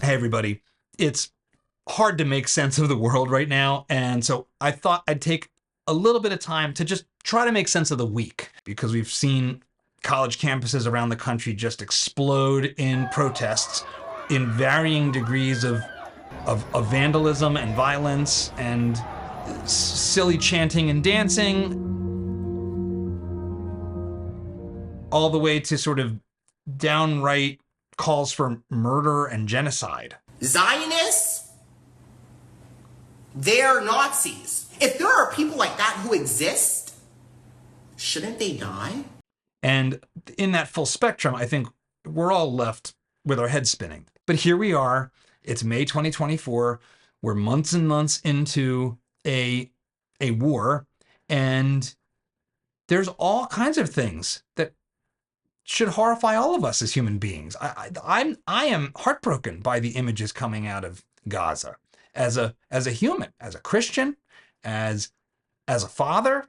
Hey, everybody. It's hard to make sense of the world right now. And so I thought I'd take a little bit of time to just try to make sense of the week, because we've seen college campuses around the country just explode in protests in varying degrees of vandalism and violence and silly chanting and dancing, all the way to sort of downright calls for murder and genocide. Zionists, they're Nazis. If there are people like that who exist, shouldn't they die? And in that full spectrum, I think we're all left with our heads spinning. But here we are. It's May 2024. We're months and months into a war, and there's all kinds of things that should horrify all of us as human beings. I am heartbroken by the images coming out of Gaza as a human, as a Christian, as a father.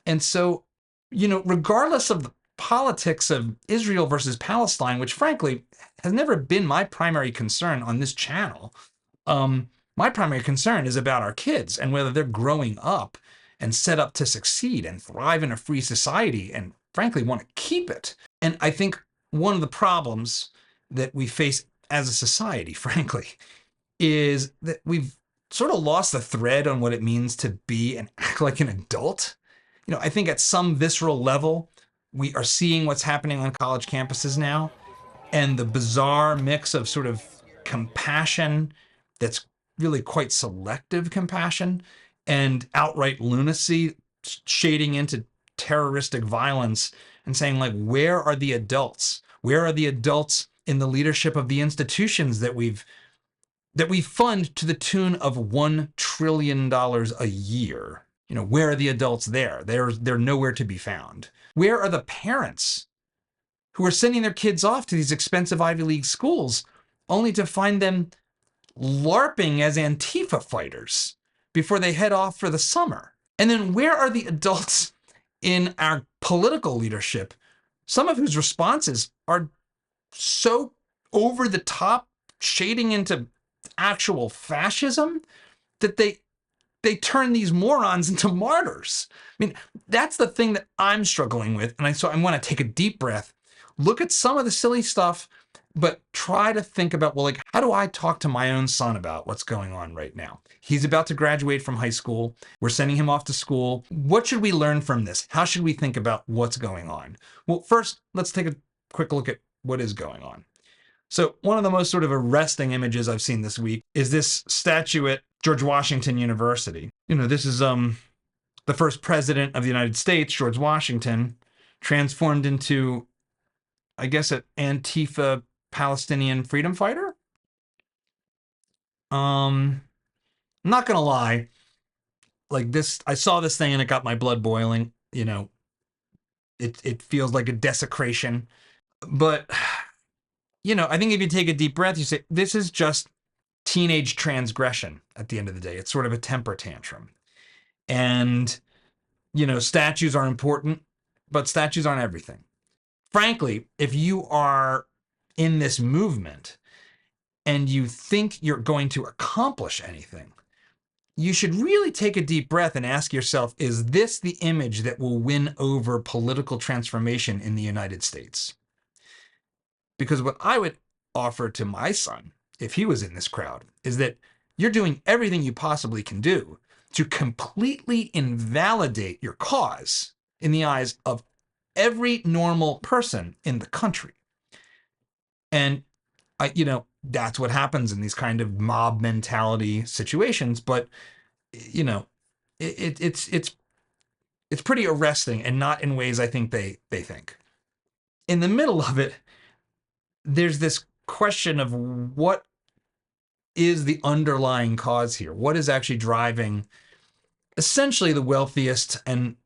And so, regardless of the politics of Israel versus Palestine, which frankly has never been my primary concern on this channel, my primary concern is about our kids and whether they're growing up and set up to succeed and thrive in a free society and frankly want to keep it. And I think one of the problems that we face as a society, frankly, is that we've sort of lost the thread on what it means to be and act like an adult. I think at some visceral level, we are seeing what's happening on college campuses now, and the bizarre mix of sort of compassion that's really quite selective compassion and outright lunacy shading into terroristic violence, and saying, like, where are the adults? Where are the adults in the leadership of the institutions that we fund to the tune of $1 trillion a year? Where are the adults there? They're nowhere to be found. Where are the parents who are sending their kids off to these expensive Ivy League schools only to find them LARPing as Antifa fighters before they head off for the summer? And then where are the adults in our political leadership, some of whose responses are so over the top, shading into actual fascism, that they turn these morons into martyrs? I mean, that's the thing that I'm struggling with. And so I want to take a deep breath, look at some of the silly stuff, but try to think about, well, like, how do I talk to my own son about what's going on right now? He's about to graduate from high school. We're sending him off to school. What should we learn from this? How should we think about what's going on? Well, first, let's take a quick look at what is going on. So one of the most sort of arresting images I've seen this week is this statue at George Washington University. This is the first president of the United States, George Washington, transformed into, I guess, an Antifa Palestinian freedom fighter. I'm not gonna lie, like this, I saw this thing and it got my blood boiling. It feels like a desecration, but I think if you take a deep breath, you say, this is just teenage transgression at the end of the day. It's sort of a temper tantrum. And, statues are important, but statues aren't everything. Frankly, if you are in this movement and you think you're going to accomplish anything, you should really take a deep breath and ask yourself, is this the image that will win over political transformation in the United States? Because what I would offer to my son, if he was in this crowd, is that you're doing everything you possibly can do to completely invalidate your cause in the eyes of every normal person in the country. And that's what happens in these kind of mob mentality situations. But it's pretty arresting, and not in ways I think they think. In the middle of it, there's this question of what is the underlying cause here? What is actually driving essentially the wealthiest and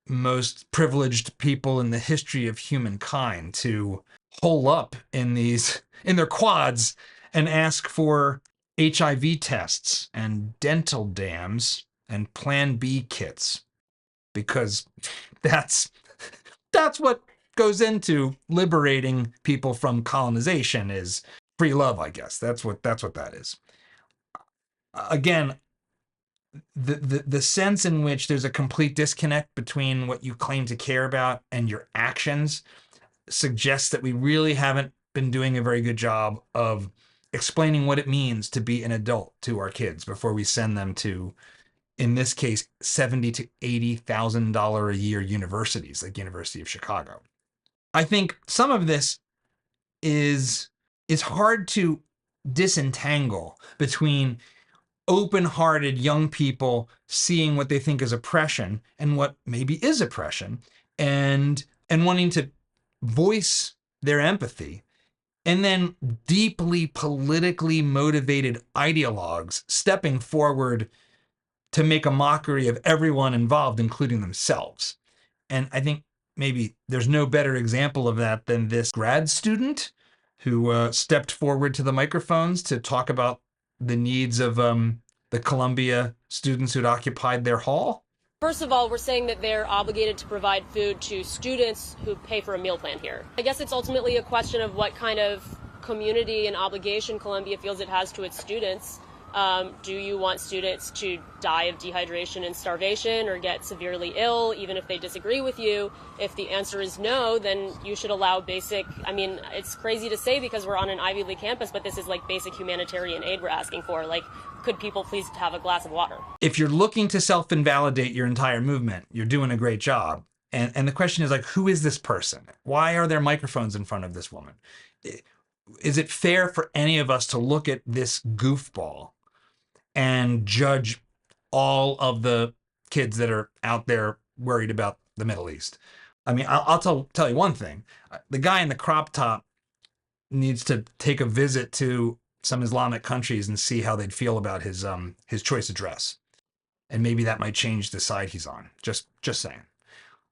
most privileged people in the history of humankind to hole up in their quads and ask for HIV tests and dental dams and Plan B kits? Because that's what goes into liberating people from colonization, is free love, I guess. That's what that is. Again, the sense in which there's a complete disconnect between what you claim to care about and your actions suggests that we really haven't been doing a very good job of explaining what it means to be an adult to our kids before we send them to, in this case, $70,000 to $80,000 a year universities like University of Chicago. I think some of this is hard to disentangle between open-hearted young people seeing what they think is oppression and what maybe is oppression, and wanting to voice their empathy, and then deeply politically motivated ideologues stepping forward to make a mockery of everyone involved, including themselves. And I think maybe there's no better example of that than this grad student who stepped forward to the microphones to talk about the needs of the Columbia students who'd occupied their hall. First of all, we're saying that they're obligated to provide food to students who pay for a meal plan here. I guess it's ultimately a question of what kind of community and obligation Columbia feels it has to its students. Do you want students to die of dehydration and starvation or get severely ill, even if they disagree with you? If the answer is no, then you should allow it's crazy to say because we're on an Ivy League campus, but this is like basic humanitarian aid we're asking for. Like, could people please have a glass of water? If you're looking to self-invalidate your entire movement, you're doing a great job. And the question is, like, who is this person? Why are there microphones in front of this woman? Is it fair for any of us to look at this goofball and judge all of the kids that are out there worried about the Middle East? I mean, I'll tell you one thing. The guy in the crop top needs to take a visit to some Islamic countries and see how they'd feel about his choice of dress. And maybe that might change the side he's on. Just saying.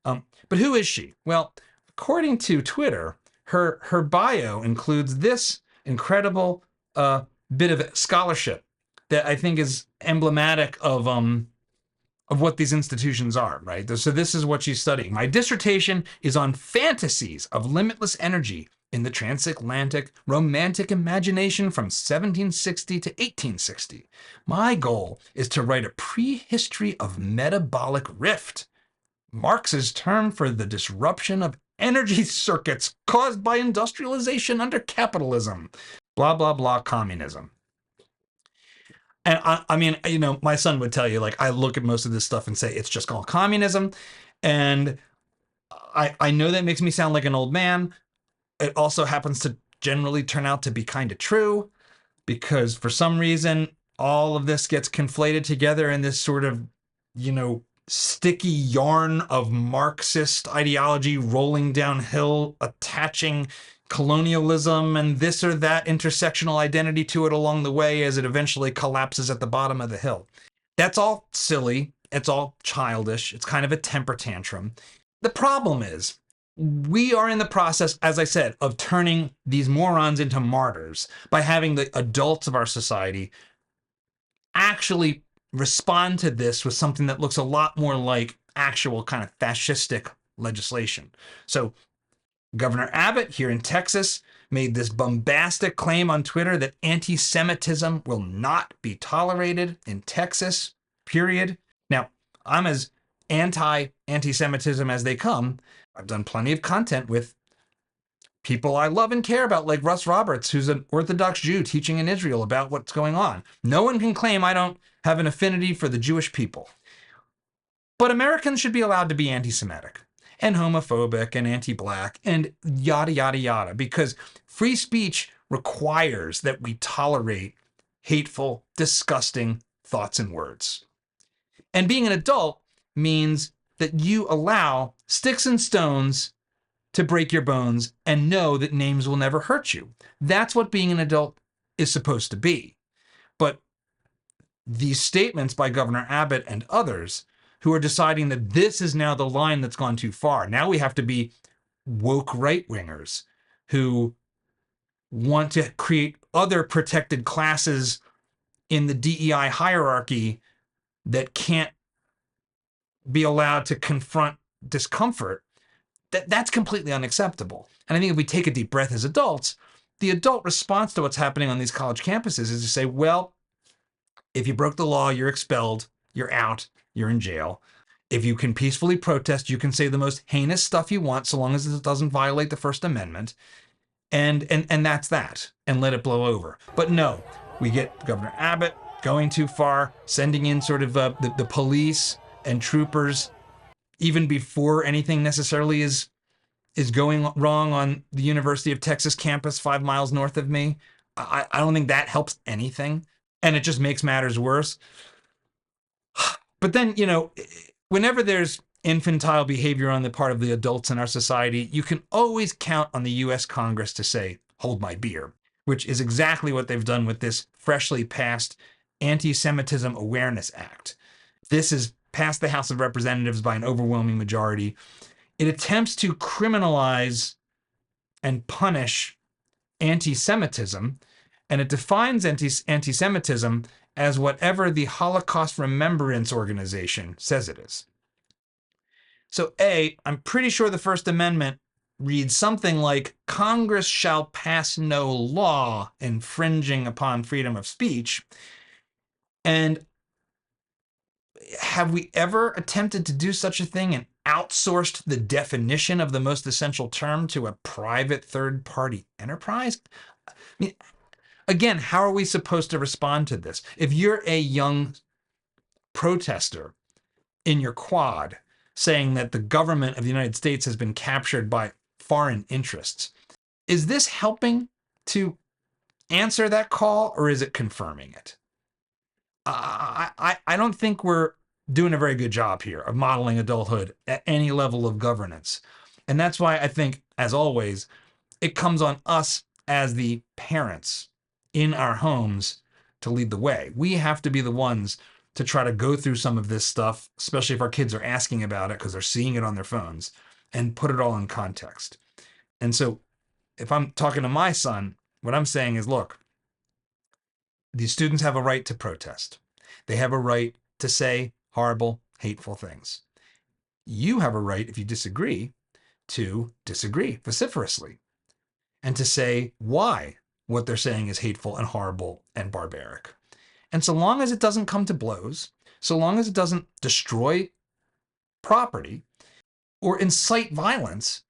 But who is she? Well, according to Twitter, her bio includes this incredible bit of scholarship that I think is emblematic of what these institutions are, right? So this is what she's studying. My dissertation is on fantasies of limitless energy in the transatlantic romantic imagination from 1760 to 1860. My goal is to write a prehistory of metabolic rift, Marx's term for the disruption of energy circuits caused by industrialization under capitalism. Blah, blah, blah, communism. And I mean, you know, my son would tell you, like, I look at most of this stuff and say it's just called communism. And I know that makes me sound like an old man. It also happens to generally turn out to be kind of true, because for some reason, all of this gets conflated together in this sort of, you know, sticky yarn of Marxist ideology rolling downhill, attaching colonialism and this or that intersectional identity to it along the way as it eventually collapses at the bottom of the hill. That's all silly. It's all childish. It's kind of a temper tantrum. The problem is, we are in the process, as I said, of turning these morons into martyrs by having the adults of our society actually respond to this with something that looks a lot more like actual kind of fascistic legislation. So Governor Abbott here in Texas made this bombastic claim on Twitter that anti-Semitism will not be tolerated in Texas, period. Now, I'm as anti-Semitism as they come. I've done plenty of content with people I love and care about, like Russ Roberts, who's an Orthodox Jew teaching in Israel about what's going on. No one can claim I don't have an affinity for the Jewish people. But Americans should be allowed to be anti-Semitic and homophobic and anti-black and yada, yada, yada, because free speech requires that we tolerate hateful, disgusting thoughts and words. And being an adult means that you allow sticks and stones to break your bones and know that names will never hurt you. That's what being an adult is supposed to be. But these statements by Governor Abbott and others who are deciding that this is now the line that's gone too far. Now we have to be woke right-wingers who want to create other protected classes in the DEI hierarchy that can't be allowed to confront discomfort. That's completely unacceptable. And I think if we take a deep breath as adults the adult response to what's happening on these college campuses is to say, well, if you broke the law, you're expelled, you're out, you're in jail. If you can peacefully protest, you can say the most heinous stuff you want, so long as it doesn't violate the First Amendment. And that's that, and let it blow over. But no, we get Governor Abbott going too far, sending in sort of the police and troopers even before anything necessarily is going wrong on the University of Texas campus 5 miles north of me. I don't think that helps anything, and it just makes matters worse. But then, whenever there's infantile behavior on the part of the adults in our society, you can always count on the US Congress to say, hold my beer, which is exactly what they've done with this freshly passed Anti-Semitism Awareness Act. This is passed the House of Representatives by an overwhelming majority. It attempts to criminalize and punish anti-Semitism, and it defines anti-Semitism as whatever the Holocaust Remembrance Organization says it is. So I'm pretty sure the First Amendment reads something like, Congress shall pass no law infringing upon freedom of speech. And have we ever attempted to do such a thing and outsourced the definition of the most essential term to a private third-party enterprise? I mean, again, how are we supposed to respond to this? If you're a young protester in your quad saying that the government of the United States has been captured by foreign interests, is this helping to answer that call, or is it confirming it? I don't think we're doing a very good job here of modeling adulthood at any level of governance. And that's why I think, as always, it comes on us as the parents in our homes to lead the way. We have to be the ones to try to go through some of this stuff, especially if our kids are asking about it because they're seeing it on their phones, and put it all in context. And so if I'm talking to my son, what I'm saying is, look, these students have a right to protest. They have a right to say horrible, hateful things. You have a right, if you disagree, to disagree vociferously and to say why what they're saying is hateful and horrible and barbaric. And so long as it doesn't come to blows, so long as it doesn't destroy property or incite violence,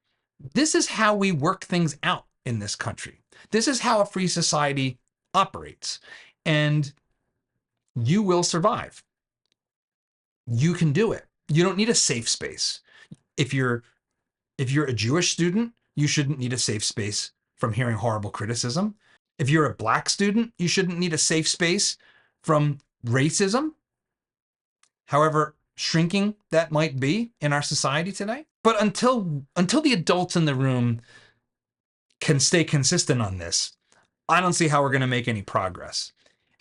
this is how we work things out in this country. This is how a free society operates. And you will survive. You can do it. You don't need a safe space. If you're a Jewish student, you shouldn't need a safe space from hearing horrible criticism. If you're a Black student, you shouldn't need a safe space from racism, however shrinking that might be in our society today. But until the adults in the room can stay consistent on this, I don't see how we're going to make any progress.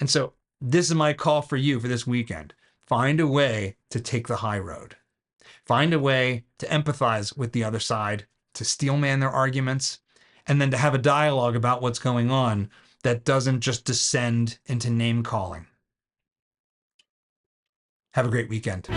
And so this is my call for you for this weekend. Find a way to take the high road. Find a way to empathize with the other side, to steelman their arguments, and then to have a dialogue about what's going on that doesn't just descend into name calling. Have a great weekend.